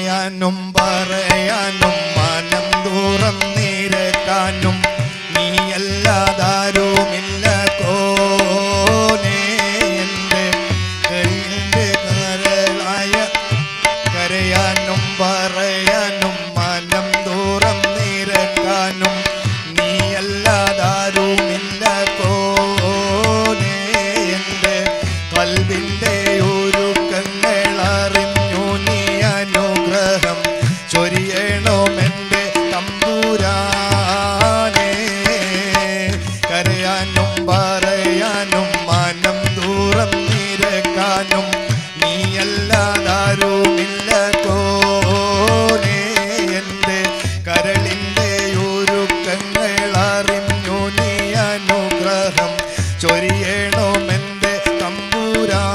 കരയാനും പറയാനും മനം തുറന്നിരക്കാനും നീയല്ലാതാരുമില്ല കോനേ എൻ്റെ കരളിൻ്റെ കരളായ കരയാനും പറയാനും മനം തുറന്നിരക്കാനും നീയല്ലാതാരുമില്ല കോനേ എൻ്റെ കൽബിൻ്റെ ഒരുക്കങ്ങളറിഞ്ഞു നീ അനുഗ്രഹം ചൊരിയണമെൻ്റെ തമ്പുരാനേ കരയാനും പറയാനും മനം തുറന്നിരക്കാനും നീയല്ലാതാരുമില്ല കോനേ എൻ്റെ കരളിൻ്റെ ഒരുക്കങ്ങളറിഞ്ഞു നീ അനുഗ്രഹം ചൊരിയണമെൻ്റെ തമ്പുരാനേ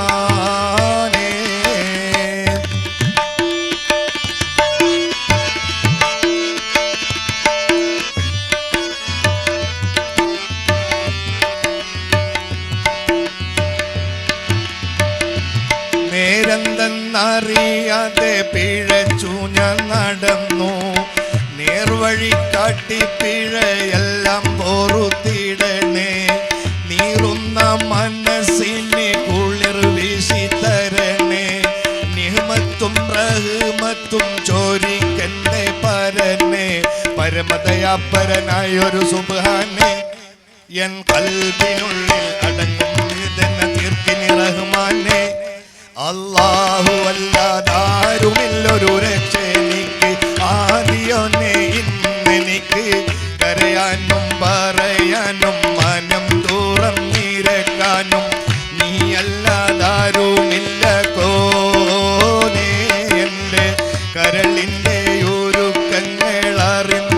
നേരെന്തെന്നറിയാതെ പിഴച്ചു ഞാൻ നടന്നു നേർവഴി കാട്ടി പിഴയെല്ലാം പൊറുത്തിടണേ നീറുന്ന മനസ്സിന് കുളിർ വീശി തരണേ നിഹ്മത്തും റഹ്മത്തും ചോരിക്കന്റെ പരനെ പരമദയാപരനായൊരു സുബ്ഹാനെ എൻ കൽബിനുള്ളിൽ അടങ്ങും ഇതെന്ന തീർക്കിനി റഹ്മാനെ അല്ലാഹു അല്ലാതാരുമില്ലൊരു രക്ഷനിക്ക് ആദിയോനെ ഇന്നെനിക്ക് കരയാനും പറയാനും മനം തുറന്നിരക്കാനും നീയല്ലാതാരുമില്ല കോനേ എൻ്റെ കരളിൻ്റെ ഒരുക്കങ്ങളറിഞ്ഞു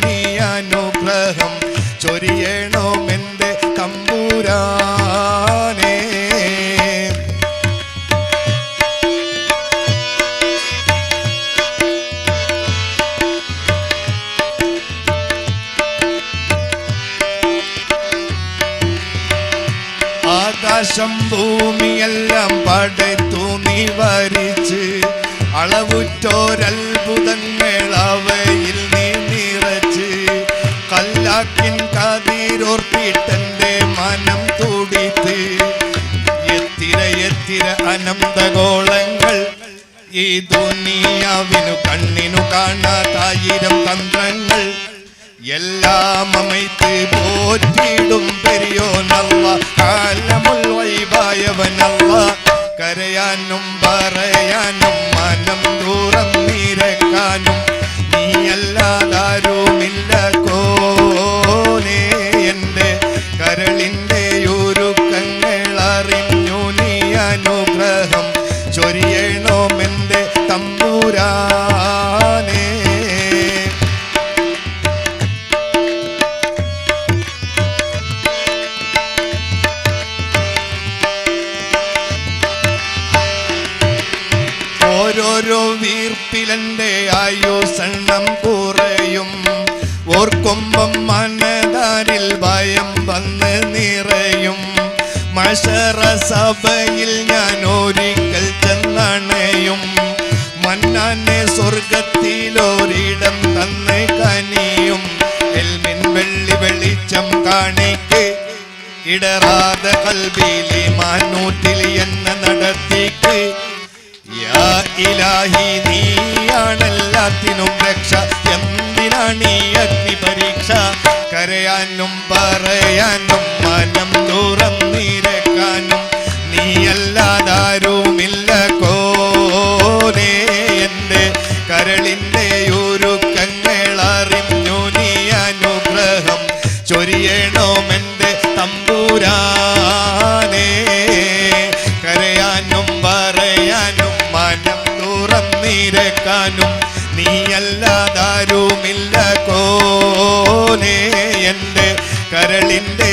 നീ അനുഗ്രഹം ചൊരിയണമെൻ്റെ തമ്പുരാനേ ആകാശം ഭൂമിയെല്ലാം പടത്തു നീ വരിച്ച് അളവുറ്റോരത്ഭുതങ്ങൾ അവയിൽ നീ നിറച്ച് കല്ലാക്കിൻ കതിരോർപ്പിട്ടെന്റെ മനം തുടിത്ത് എത്തിര എത്തിര അനന്തഗോളങ്ങൾ ഈ ദുനിയാവിനു കണ്ണിനു കാണാതായിരം തന്ത്രങ്ങൾ എല്ലാം അമൈത്ത് പോറ്റിടും പെരിയോനല്ല കാലമുൽ വൈബായവനല്ല കരയാനും പറയാനും മനം തുറന്നിരക്കാനും നീയല്ലാതാരുമില്ല കോനേ എൻ്റെ കരളിൻ്റെ ഒരുക്കങ്ങളറിഞ്ഞു നീ അനുഗ്രഹം ചൊരിയണമെൻ്റെ തമ്പുരാനേ ഓരോരോ വീർപ്പിലെന്റെ ആയുസെണ്ണം കുറയും ഓർക്കുമ്പം മനതാരിൽ ഭയം വന്ന് നിറയും മശറ സഭയിൽ ഞാൻ ഒരിക്കൽ ചെന്നണയും മന്നാനെ സ്വർഗത്തിലൊരിടം തന്ന് കനിയും എൽമിൻ വെള്ളി വെളിച്ചം കാണിക്ക് ഇടറാതെ കൽബിലി മാനൂറ്റിൽ എന്ന നടത്തിക്ക് യാ ഇലാഹി നീയാണെല്ലാത്തിനും രക്ഷ എന്തിനാണീ അഗ്നി പരീക്ഷ കരയാനും പറയാനും മനം തുറന്നിരക്കാനും നീയല്ലാതാരുമില്ല കോനേ എൻ്റെ കരളിൻ്റെ ഒരുക്കങ്ങളറിഞ്ഞു നീ അനുഗ്രഹം ചൊരിയണമെൻ്റെ തമ്പുരാനേ കരയാനും പറയാനും മനം തുറന്നിരക്കാനും നീയല്ലാതാരുമില്ല കോനേ എൻ്റെ കരളിൻ്റെ